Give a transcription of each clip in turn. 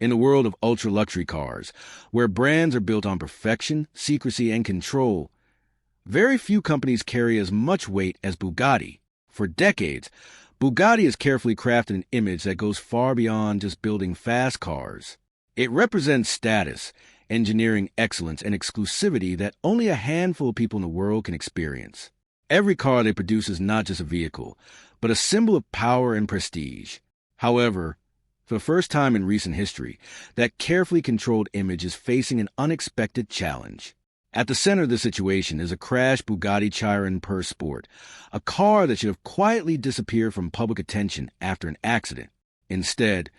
In the world of ultra-luxury cars, where brands are built on perfection, secrecy, and control, very few companies carry as much weight as Bugatti. For decades, Bugatti has carefully crafted an image that goes far beyond just building fast cars. It represents status, engineering excellence, and exclusivity that only a handful of people in the world can experience. Every car they produce is not just a vehicle, but a symbol of power and prestige. However, for the first time in recent history, that carefully controlled image is facing an unexpected challenge. At the center of the situation is a crashed Bugatti Chiron Per Sport, a car that should have quietly disappeared from public attention after an accident. Instead,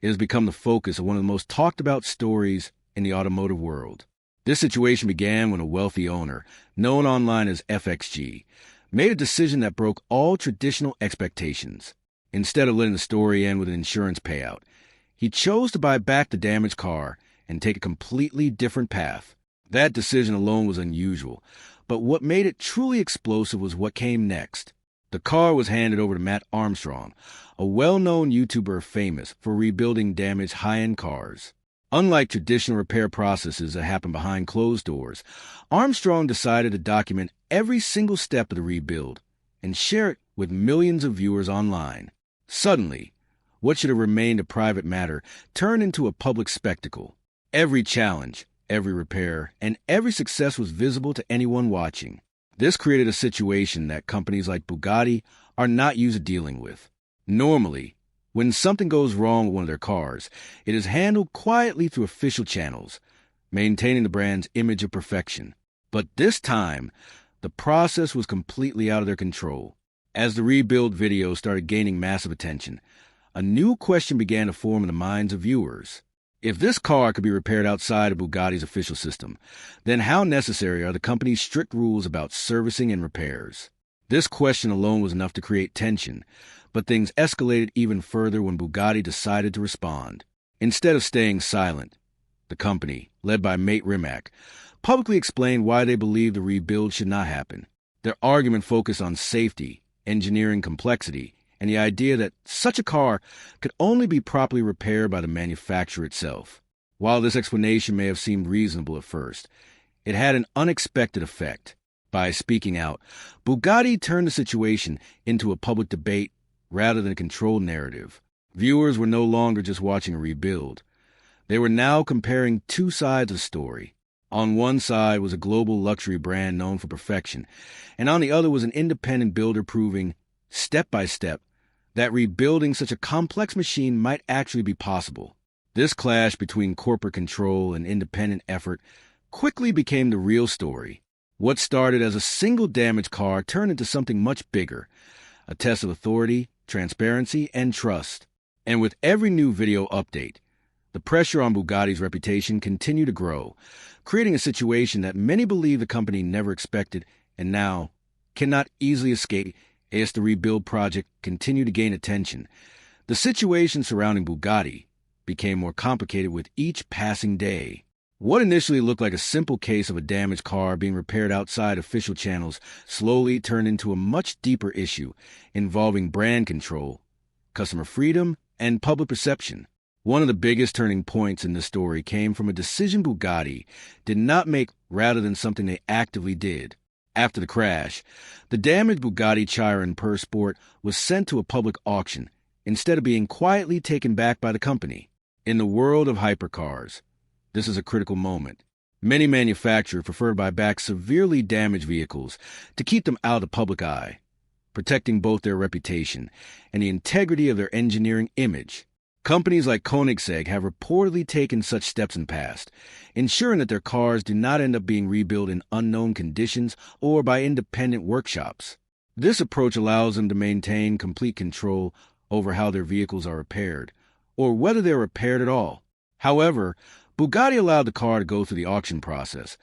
it has become the focus of one of the most talked about stories in the automotive world. This situation began when a wealthy owner, known online as Fxalexg, made a decision that broke all traditional expectations. Instead of letting the story end with an insurance payout, he chose to buy back the damaged car and take a completely different path. That decision alone was unusual, but what made it truly explosive was what came next. The car was handed over to Mat Armstrong, a well-known YouTuber famous for rebuilding damaged high-end cars. Unlike traditional repair processes that happen behind closed doors, Armstrong decided to document every single step of the rebuild and share it with millions of viewers online. Suddenly, what should have remained a private matter turned into a public spectacle. Every challenge, every repair, and every success was visible to anyone watching. This created a situation that companies like Bugatti are not used to dealing with. Normally, when something goes wrong with one of their cars, it is handled quietly through official channels, maintaining the brand's image of perfection. But this time, the process was completely out of their control. As the rebuild video started gaining massive attention, a new question began to form in the minds of viewers. If this car could be repaired outside of Bugatti's official system, then how necessary are the company's strict rules about servicing and repairs? This question alone was enough to create tension, but things escalated even further when Bugatti decided to respond. Instead of staying silent, the company, led by Mat Armstrong, publicly explained why they believed the rebuild should not happen. Their argument focused on safety, engineering complexity, and the idea that such a car could only be properly repaired by the manufacturer itself. While this explanation may have seemed reasonable at first, it had an unexpected effect. By speaking out, Bugatti turned the situation into a public debate rather than a controlled narrative. Viewers were no longer just watching a rebuild. They were now comparing two sides of the story. On one side was a global luxury brand known for perfection, and on the other was an independent builder proving, step by step, that rebuilding such a complex machine might actually be possible. This clash between corporate control and independent effort quickly became the real story. What started as a single damaged car turned into something much bigger, a test of authority, transparency, and trust. And with every new video update, the pressure on Bugatti's reputation continued to grow, creating a situation that many believe the company never expected and now cannot easily escape. As the rebuild project continued to gain attention, the situation surrounding Bugatti became more complicated with each passing day. What initially looked like a simple case of a damaged car being repaired outside official channels slowly turned into a much deeper issue involving brand control, customer freedom, and public perception. One of the biggest turning points in this story came from a decision Bugatti did not make rather than something they actively did. After the crash, the damaged Bugatti Chiron Per Sport was sent to a public auction instead of being quietly taken back by the company. In the world of hypercars, this is a critical moment. Many manufacturers prefer to buy back severely damaged vehicles to keep them out of the public eye, protecting both their reputation and the integrity of their engineering image. Companies like Fxalexg have reportedly taken such steps in the past, ensuring that their cars do not end up being rebuilt in unknown conditions or by independent workshops. This approach allows them to maintain complete control over how their vehicles are repaired, or whether they're repaired at all. However, Bugatti allowed the car to go through the auction process,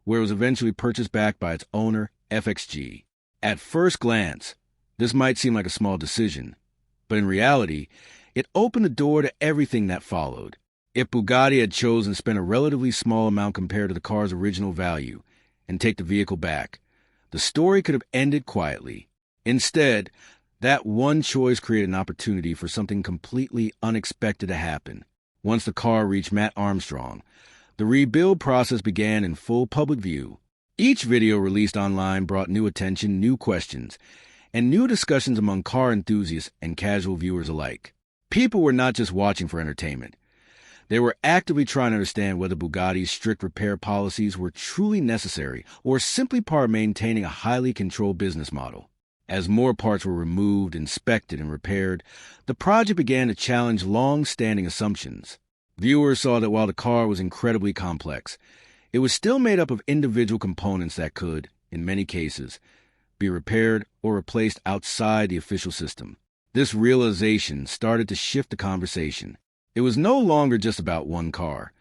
where it was eventually purchased back by its owner, Fxalexg. At first glance, this might seem like a small decision, but in reality, it opened the door to everything that followed. If Bugatti had chosen to spend a relatively small amount compared to the car's original value and take the vehicle back, the story could have ended quietly. Instead, that one choice created an opportunity for something completely unexpected to happen. Once the car reached Mat Armstrong, the rebuild process began in full public view. Each video released online brought new attention, new questions, and new discussions among car enthusiasts and casual viewers alike. People were not just watching for entertainment. They were actively trying to understand whether Bugatti's strict repair policies were truly necessary or simply part of maintaining a highly controlled business model. As more parts were removed, inspected, and repaired, the project began to challenge long-standing assumptions. Viewers saw that while the car was incredibly complex, it was still made up of individual components that could, in many cases, be repaired or replaced outside the official system. This realization started to shift the conversation. It was no longer just about one car.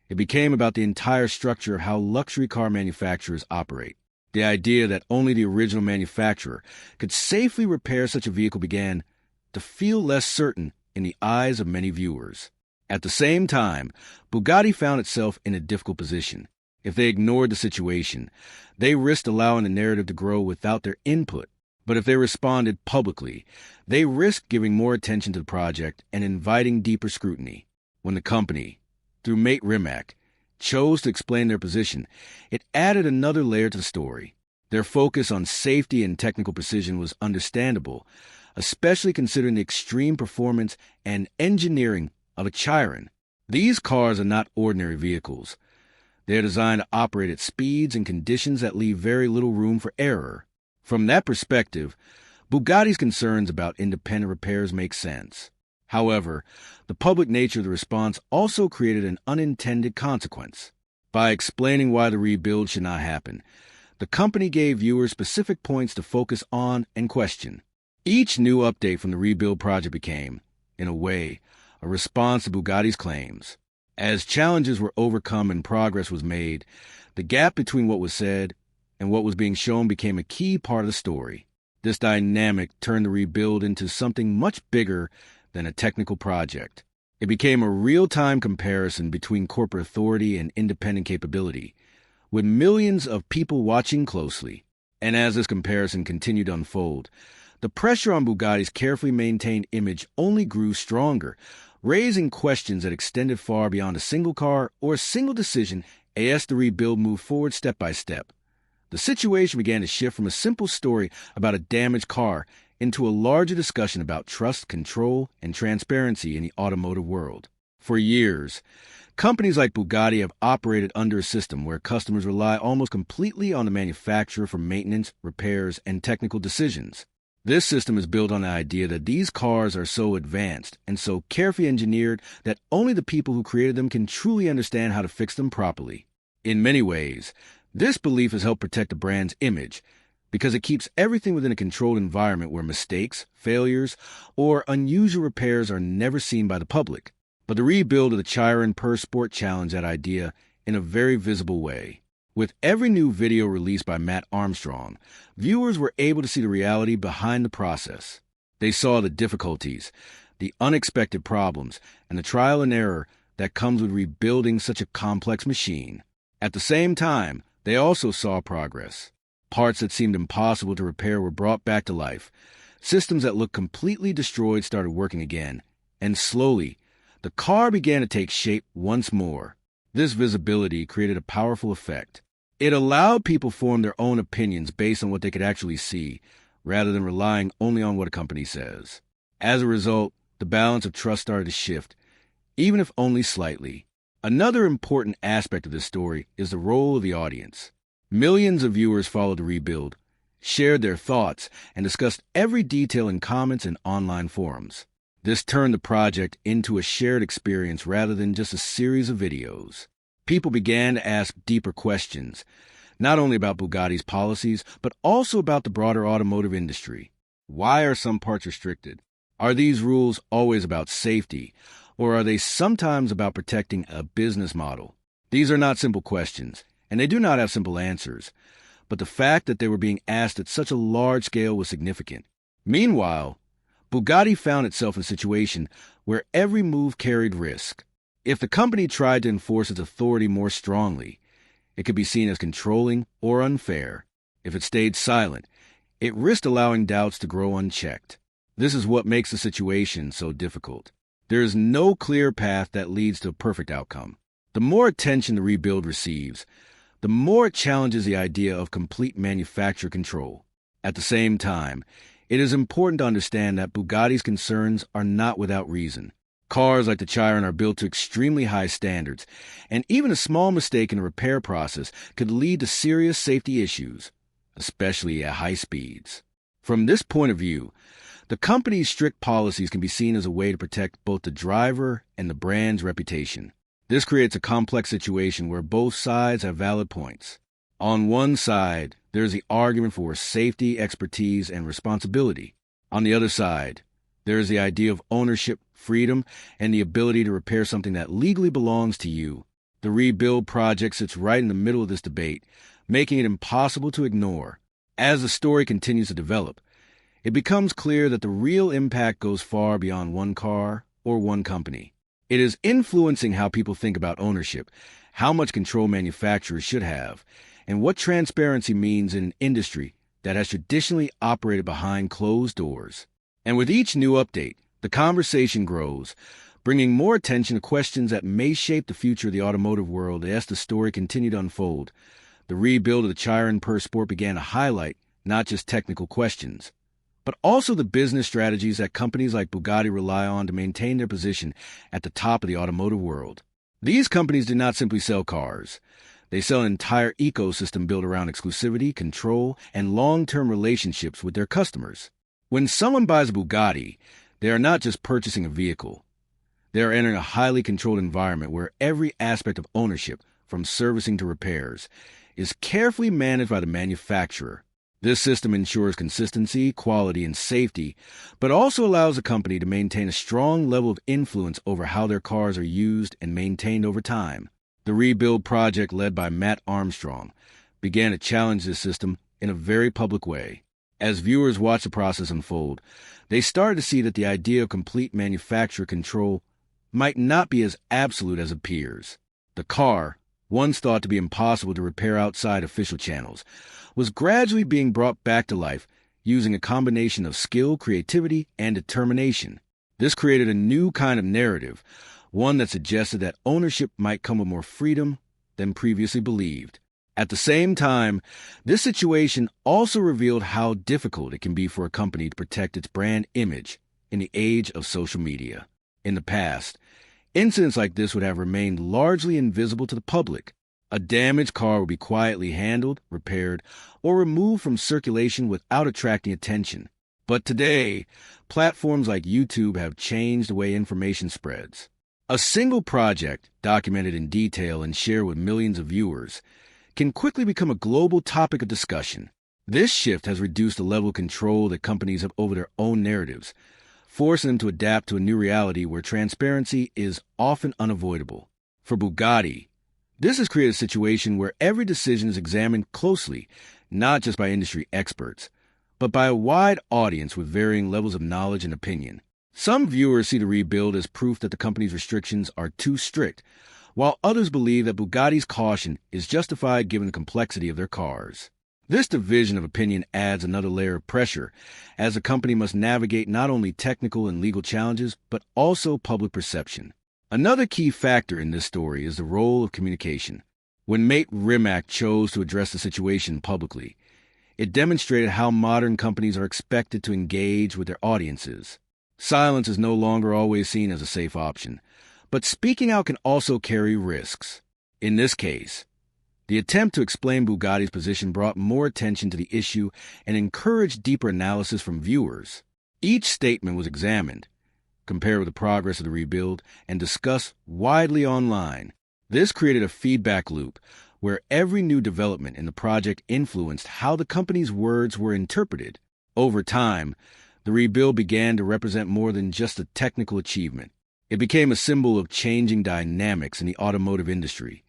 It became about the entire structure of how luxury car manufacturers operate. The idea that only the original manufacturer could safely repair such a vehicle began to feel less certain in the eyes of many viewers. At the same time, Bugatti found itself in a difficult position. If they ignored the situation, they risked allowing the narrative to grow without their input. But if they responded publicly, they risked giving more attention to the project and inviting deeper scrutiny. When the company, through Mat Armstrong, chose to explain their position, it added another layer to the story. Their focus on safety and technical precision was understandable, especially considering the extreme performance and engineering of a Chiron. These cars are not ordinary vehicles. They are designed to operate at speeds and conditions that leave very little room for error. From that perspective, Bugatti's concerns about independent repairs make sense. However, the public nature of the response also created an unintended consequence. By explaining why the rebuild should not happen, the company gave viewers specific points to focus on and question. Each new update from the rebuild project became, in a way, a response to Bugatti's claims. As challenges were overcome and progress was made, the gap between what was said and what was being shown became a key part of the story. This dynamic turned the rebuild into something much bigger than a technical project. It became a real-time comparison between corporate authority and independent capability, with millions of people watching closely. And as this comparison continued to unfold, the pressure on Bugatti's carefully maintained image only grew stronger, raising questions that extended far beyond a single car or a single decision as the rebuild moved forward step by step. The situation began to shift from a simple story about a damaged car into a larger discussion about trust, control, and transparency in the automotive world. For years, companies like Bugatti have operated under a system where customers rely almost completely on the manufacturer for maintenance, repairs, and technical decisions. This system is built on the idea that these cars are so advanced and so carefully engineered that only the people who created them can truly understand how to fix them properly. In many ways, this belief has helped protect the brand's image because it keeps everything within a controlled environment where mistakes, failures, or unusual repairs are never seen by the public. But the rebuild of the Chiron Per Sport challenged that idea in a very visible way. With every new video released by Mat Armstrong, viewers were able to see the reality behind the process. They saw the difficulties, the unexpected problems, and the trial and error that comes with rebuilding such a complex machine. At the same time, they also saw progress. Parts that seemed impossible to repair were brought back to life. Systems that looked completely destroyed started working again. And slowly, the car began to take shape once more. This visibility created a powerful effect. It allowed people to form their own opinions based on what they could actually see, rather than relying only on what a company says. As a result, the balance of trust started to shift, even if only slightly. Another important aspect of this story is the role of the audience. Millions of viewers followed the rebuild, shared their thoughts, and discussed every detail in comments and online forums. This turned the project into a shared experience rather than just a series of videos. People began to ask deeper questions, not only about Bugatti's policies, but also about the broader automotive industry. Why are some parts restricted? Are these rules always about safety, or are they sometimes about protecting a business model? These are not simple questions, and they do not have simple answers, but the fact that they were being asked at such a large scale was significant. Meanwhile, Bugatti found itself in a situation where every move carried risk. If the company tried to enforce its authority more strongly, it could be seen as controlling or unfair. If it stayed silent, it risked allowing doubts to grow unchecked. This is what makes the situation so difficult. There is no clear path that leads to a perfect outcome. The more attention the rebuild receives, the more it challenges the idea of complete manufacturer control. At the same time, it is important to understand that Bugatti's concerns are not without reason. Cars like the Chiron are built to extremely high standards, and even a small mistake in the repair process could lead to serious safety issues, especially at high speeds. From this point of view, the company's strict policies can be seen as a way to protect both the driver and the brand's reputation. This creates a complex situation where both sides have valid points. On one side, there's the argument for safety, expertise, and responsibility. On the other side, there is the idea of ownership, freedom, and the ability to repair something that legally belongs to you. The rebuild project sits right in the middle of this debate, making it impossible to ignore. As the story continues to develop, it becomes clear that the real impact goes far beyond one car or one company. It is influencing how people think about ownership, how much control manufacturers should have, and what transparency means in an industry that has traditionally operated behind closed doors. And with each new update, the conversation grows, bringing more attention to questions that may shape the future of the automotive world as the story continued to unfold. The rebuild of the Chiron Per Sport began to highlight not just technical questions, but also the business strategies that companies like Bugatti rely on to maintain their position at the top of the automotive world. These companies do not simply sell cars. They sell an entire ecosystem built around exclusivity, control, and long-term relationships with their customers. When someone buys a Bugatti, they are not just purchasing a vehicle. They are entering a highly controlled environment where every aspect of ownership, from servicing to repairs, is carefully managed by the manufacturer. This system ensures consistency, quality, and safety, but also allows the company to maintain a strong level of influence over how their cars are used and maintained over time. The rebuild project led by Mat Armstrong began to challenge this system in a very public way. As viewers watched the process unfold, they started to see that the idea of complete manufacturer control might not be as absolute as it appears. The car, once thought to be impossible to repair outside official channels, was gradually being brought back to life using a combination of skill, creativity, and determination. This created a new kind of narrative, one that suggested that ownership might come with more freedom than previously believed. At the same time, this situation also revealed how difficult it can be for a company to protect its brand image in the age of social media. In the past, incidents like this would have remained largely invisible to the public. A damaged car would be quietly handled, repaired, or removed from circulation without attracting attention. But today, platforms like YouTube have changed the way information spreads. A single project, documented in detail and shared with millions of viewers, can quickly become a global topic of discussion. This shift has reduced the level of control that companies have over their own narratives, forcing them to adapt to a new reality where transparency is often unavoidable. For Bugatti, this has created a situation where every decision is examined closely, not just by industry experts, but by a wide audience with varying levels of knowledge and opinion. Some viewers see the rebuild as proof that the company's restrictions are too strict, while others believe that Bugatti's caution is justified given the complexity of their cars. This division of opinion adds another layer of pressure, as the company must navigate not only technical and legal challenges, but also public perception. Another key factor in this story is the role of communication. When Mat Armstrong chose to address the situation publicly, it demonstrated how modern companies are expected to engage with their audiences. Silence is no longer always seen as a safe option, but speaking out can also carry risks. In this case, the attempt to explain Bugatti's position brought more attention to the issue and encouraged deeper analysis from viewers. Each statement was examined, compared with the progress of the rebuild, and discussed widely online. This created a feedback loop where every new development in the project influenced how the company's words were interpreted. Over time, the rebuild began to represent more than just a technical achievement. It became a symbol of changing dynamics in the automotive industry,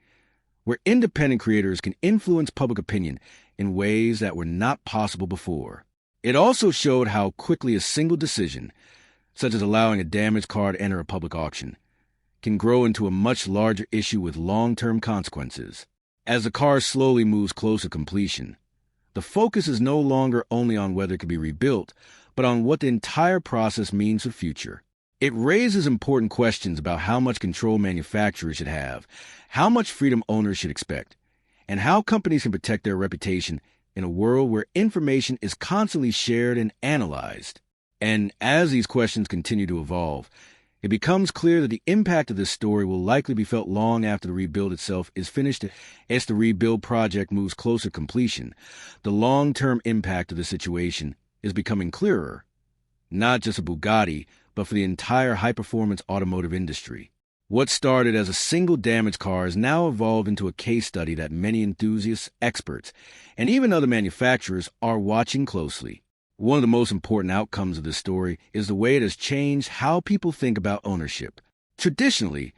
where independent creators can influence public opinion in ways that were not possible before. It also showed how quickly a single decision, such as allowing a damaged car to enter a public auction, can grow into a much larger issue with long-term consequences. As the car slowly moves closer to completion, the focus is no longer only on whether it can be rebuilt, but on what the entire process means for the future. It raises important questions about how much control manufacturers should have, how much freedom owners should expect, and how companies can protect their reputation in a world where information is constantly shared and analyzed. And as these questions continue to evolve, it becomes clear that the impact of this story will likely be felt long after the rebuild itself is finished. As the rebuild project moves closer to completion, the long-term impact of the situation is becoming clearer, not just for Bugatti, but for the entire high-performance automotive industry. What started as a single damaged car has now evolved into a case study that many enthusiasts, experts, and even other manufacturers are watching closely. One of the most important outcomes of this story is the way it has changed how people think about ownership. Traditionally,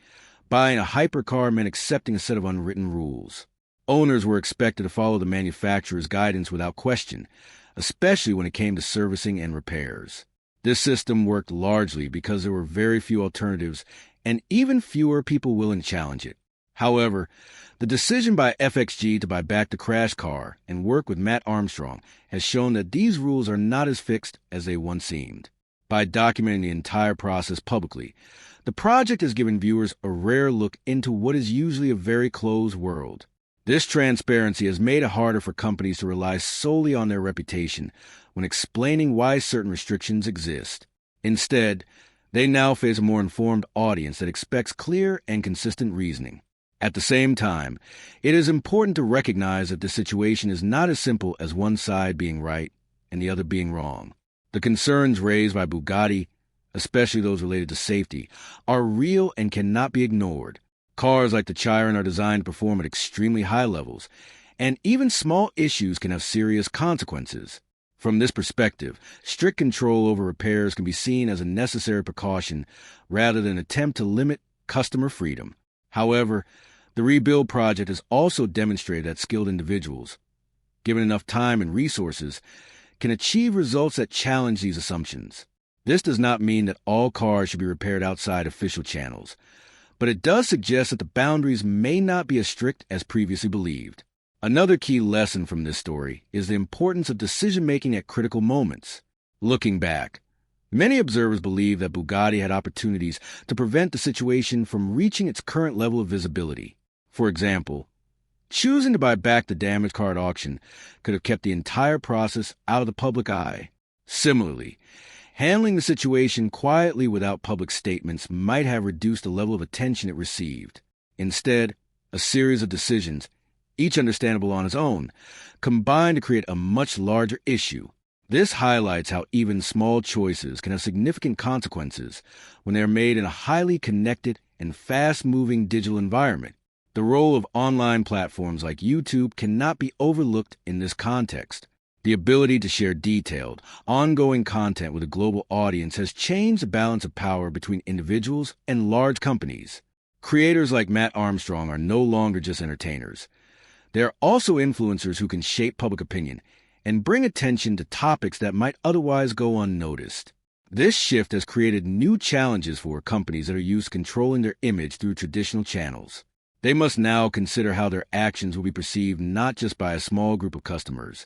buying a hypercar meant accepting a set of unwritten rules. Owners were expected to follow the manufacturer's guidance without question, especially when it came to servicing and repairs. This system worked largely because there were very few alternatives and even fewer people willing to challenge it. However, the decision by Fxalexg to buy back the crash car and work with Mat Armstrong has shown that these rules are not as fixed as they once seemed. By documenting the entire process publicly, the project has given viewers a rare look into what is usually a very closed world. This transparency has made it harder for companies to rely solely on their reputation when explaining why certain restrictions exist. Instead, they now face a more informed audience that expects clear and consistent reasoning. At the same time, it is important to recognize that the situation is not as simple as one side being right and the other being wrong. The concerns raised by Bugatti, especially those related to safety, are real and cannot be ignored. Cars like the Chiron are designed to perform at extremely high levels, and even small issues can have serious consequences. From this perspective, strict control over repairs can be seen as a necessary precaution rather than an attempt to limit customer freedom. However, the rebuild project has also demonstrated that skilled individuals, given enough time and resources, can achieve results that challenge these assumptions. This does not mean that all cars should be repaired outside official channels, but it does suggest that the boundaries may not be as strict as previously believed. Another key lesson from this story is the importance of decision-making at critical moments. Looking back, many observers believe that Bugatti had opportunities to prevent the situation from reaching its current level of visibility. For example, choosing to buy back the damaged car at auction could have kept the entire process out of the public eye. Similarly, handling the situation quietly without public statements might have reduced the level of attention it received. Instead, a series of decisions, each understandable on its own, combined to create a much larger issue. This highlights how even small choices can have significant consequences when they are made in a highly connected and fast-moving digital environment. The role of online platforms like YouTube cannot be overlooked in this context. The ability to share detailed, ongoing content with a global audience has changed the balance of power between individuals and large companies. Creators like Mat Armstrong are no longer just entertainers. They are also influencers who can shape public opinion and bring attention to topics that might otherwise go unnoticed. This shift has created new challenges for companies that are used to controlling their image through traditional channels. They must now consider how their actions will be perceived not just by a small group of customers,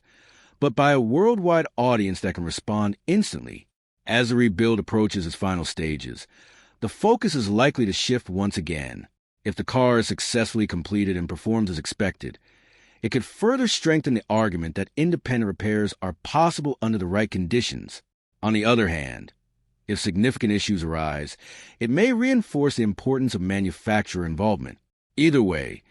but by a worldwide audience that can respond instantly. As the rebuild approaches its final stages, the focus is likely to shift once again. If the car is successfully completed and performs as expected, it could further strengthen the argument that independent repairs are possible under the right conditions. On the other hand, if significant issues arise, it may reinforce the importance of manufacturer involvement. Either way,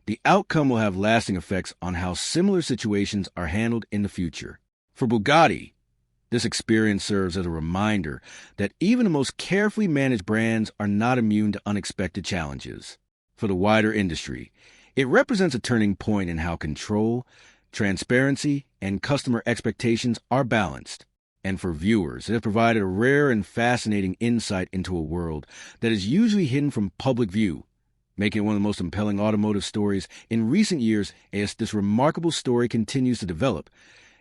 the outcome will have lasting effects on how similar situations are handled in the future. For Bugatti, this experience serves as a reminder that even the most carefully managed brands are not immune to unexpected challenges. For the wider industry, it represents a turning point in how control, transparency, and customer expectations are balanced. And for viewers, it has provided a rare and fascinating insight into a world that is usually hidden from public view, making it one of the most compelling automotive stories in recent years. As this remarkable story continues to develop,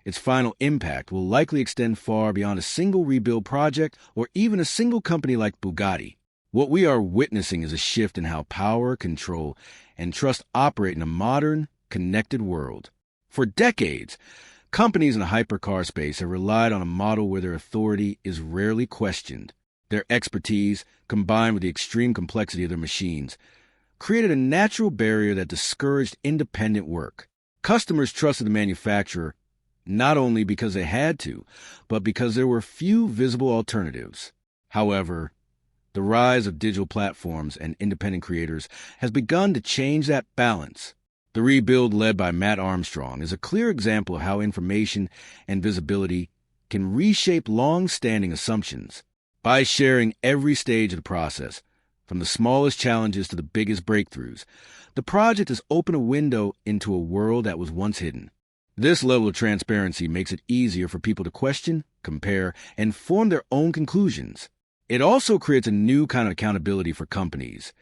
its final impact will likely extend far beyond a single rebuild project or even a single company like Bugatti. What we are witnessing is a shift in how power, control, and trust operate in a modern, connected world. For decades, companies in the hypercar space have relied on a model where their authority is rarely questioned. Their expertise, combined with the extreme complexity of their machines, created a natural barrier that discouraged independent work. Customers trusted the manufacturer not only because they had to, but because there were few visible alternatives. However, the rise of digital platforms and independent creators has begun to change that balance. The rebuild led by Mat Armstrong is a clear example of how information and visibility can reshape long-standing assumptions. By sharing every stage of the process, from the smallest challenges to the biggest breakthroughs, the project has opened a window into a world that was once hidden. This level of transparency makes it easier for people to question, compare, and form their own conclusions. It also creates a new kind of accountability for companies,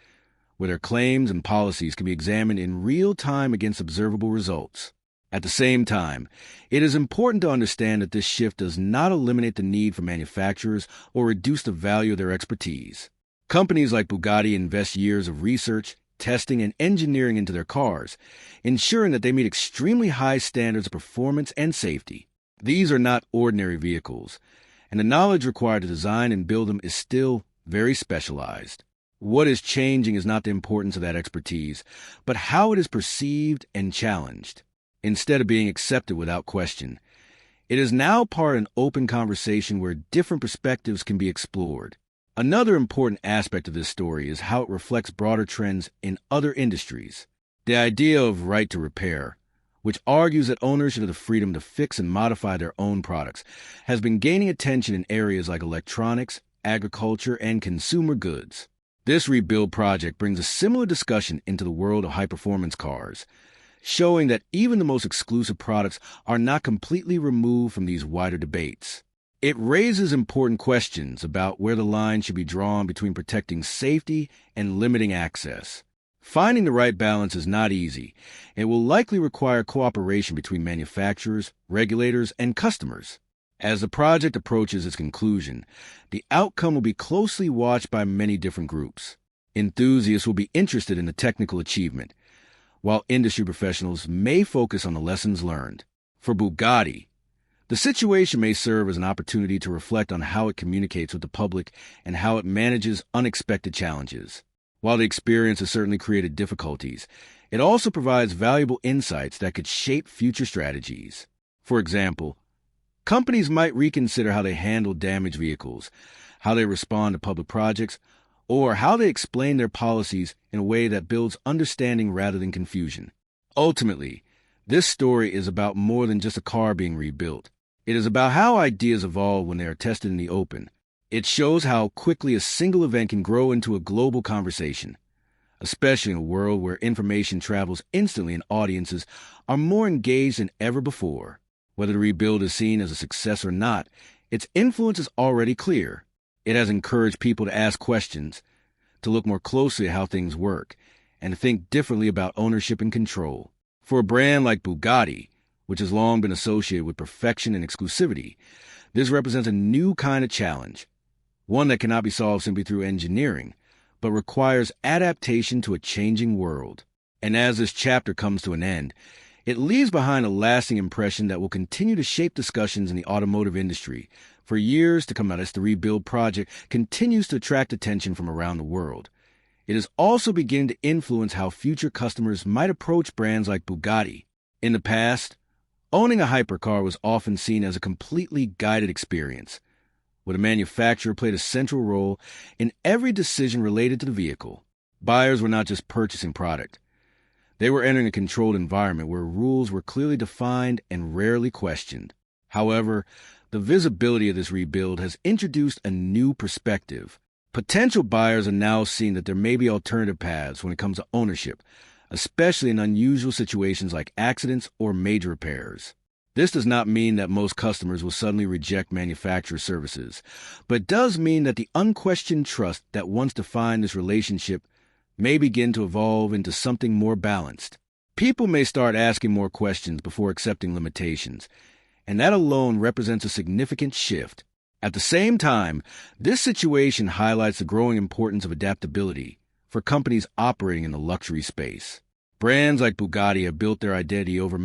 where their claims and policies can be examined in real time against observable results. At the same time, it is important to understand that this shift does not eliminate the need for manufacturers or reduce the value of their expertise. Companies like Bugatti invest years of research, testing, and engineering into their cars, ensuring that they meet extremely high standards of performance and safety. These are not ordinary vehicles, and the knowledge required to design and build them is still very specialized. What is changing is not the importance of that expertise, but how it is perceived and challenged. Instead of being accepted without question, it is now part of an open conversation where different perspectives can be explored. Another important aspect of this story is how it reflects broader trends in other industries. The idea of right to repair, which argues that owners should have the freedom to fix and modify their own products, has been gaining attention in areas like electronics, agriculture, and consumer goods. This rebuild project brings a similar discussion into the world of high-performance cars, showing that even the most exclusive products are not completely removed from these wider debates. It raises important questions about where the line should be drawn between protecting safety and limiting access. Finding the right balance is not easy. It will likely require cooperation between manufacturers, regulators, and customers. As the project approaches its conclusion, the outcome will be closely watched by many different groups. Enthusiasts will be interested in the technical achievement, while industry professionals may focus on the lessons learned. For Bugatti, the situation may serve as an opportunity to reflect on how it communicates with the public and how it manages unexpected challenges. While the experience has certainly created difficulties, it also provides valuable insights that could shape future strategies. For example, companies might reconsider how they handle damaged vehicles, how they respond to public projects, or how they explain their policies in a way that builds understanding rather than confusion. Ultimately, this story is about more than just a car being rebuilt. It is about how ideas evolve when they are tested in the open. It shows how quickly a single event can grow into a global conversation, especially in a world where information travels instantly and audiences are more engaged than ever before. Whether the rebuild is seen as a success or not, its influence is already clear. It has encouraged people to ask questions, to look more closely at how things work, and to think differently about ownership and control. For a brand like Bugatti, which has long been associated with perfection and exclusivity, this represents a new kind of challenge, one that cannot be solved simply through engineering, but requires adaptation to a changing world. And as this chapter comes to an end, it leaves behind a lasting impression that will continue to shape discussions in the automotive industry for years to come as the rebuild project continues to attract attention from around the world. It is also beginning to influence how future customers might approach brands like Bugatti. In the past, owning a hypercar was often seen as a completely guided experience, where the manufacturer played a central role in every decision related to the vehicle. Buyers were not just purchasing product. They were entering a controlled environment where rules were clearly defined and rarely questioned. However, the visibility of this rebuild has introduced a new perspective. Potential buyers are now seeing that there may be alternative paths when it comes to ownership, especially in unusual situations like accidents or major repairs. This does not mean that most customers will suddenly reject manufacturer services, but does mean that the unquestioned trust that once defined this relationship may begin to evolve into something more balanced. People may start asking more questions before accepting limitations, and that alone represents a significant shift. At the same time, this situation highlights the growing importance of adaptability for companies operating in the luxury space. Brands like Bugatti have built their identity over many